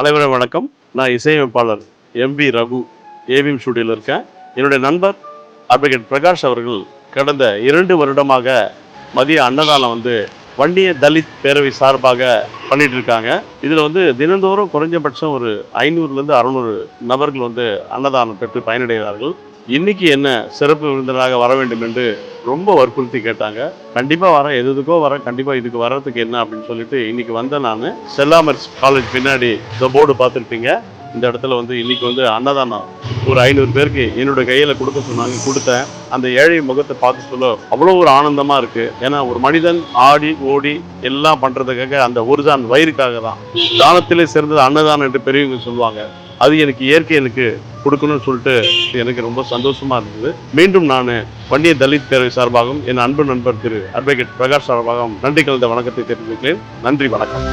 அனைவரும் வணக்கம். நான் இசையமைப்பாளர் எம்பி ரகு, ஏவிஎம் ஸ்டுடியோவில் இருக்கேன். என்னுடைய நண்பர் அட்வொகேட் பிரகாஷ் அவர்கள் கடந்த 2 வருடமாக மதிய அன்னதானம் வன்னிய தலித் பேரவை சார்பாக பண்ணிட்டு இருக்காங்க. இதில் தினந்தோறும் குறைஞ்சபட்சம் ஒரு 500லேருந்து 600 நபர்கள் அன்னதானம் பெற்று பயனடைகிறார்கள். இன்னைக்கு என்ன சிறப்பு விருந்தினராக வர வேண்டும் என்று ரொம்ப வற்புறுத்தி கேட்டாங்க. கண்டிப்பாக வரேன், எதுக்கோ வரேன், கண்டிப்பாக இதுக்கு வர்றதுக்கு என்ன அப்படின்னு சொல்லிட்டு இன்னைக்கு வந்தேன். நான் செல்லாமர்ஸ் காலேஜ் பின்னாடி இந்த போர்டு பார்த்துருப்பீங்க. இந்த இடத்துல இன்னைக்கு அன்னதானம் ஒரு 500 பேருக்கு என்னோட கையில் கொடுக்க சொன்னாங்க, கொடுத்தேன். அந்த ஏழை முகத்தை பார்த்து சொல்ல அவ்வளோ ஒரு ஆனந்தமா இருக்கு. ஏன்னா ஒரு மனிதன் ஆடி ஓடி எல்லாம் பண்றதுக்காக அந்த ஒரு தான் வயிறுக்காக தான். தானத்திலே சிறந்தது அன்னதானம் என்று பெரியவங்க சொல்லுவாங்க. அது எனக்கு இயற்கை எனக்கு கொடுக்கணும்னு சொல்லிட்டு எனக்கு ரொம்ப சந்தோஷமா இருந்தது. மீண்டும் நான் வன்னிய தலித் பேரவை சார்பாகவும் என் அன்பு நண்பர் திரு அட்வொகேட் பிரகாஷ் சார்பாகவும் நன்றி கலந்த வணக்கத்தை தெரிவிக்கிறேன். நன்றி, வணக்கம்.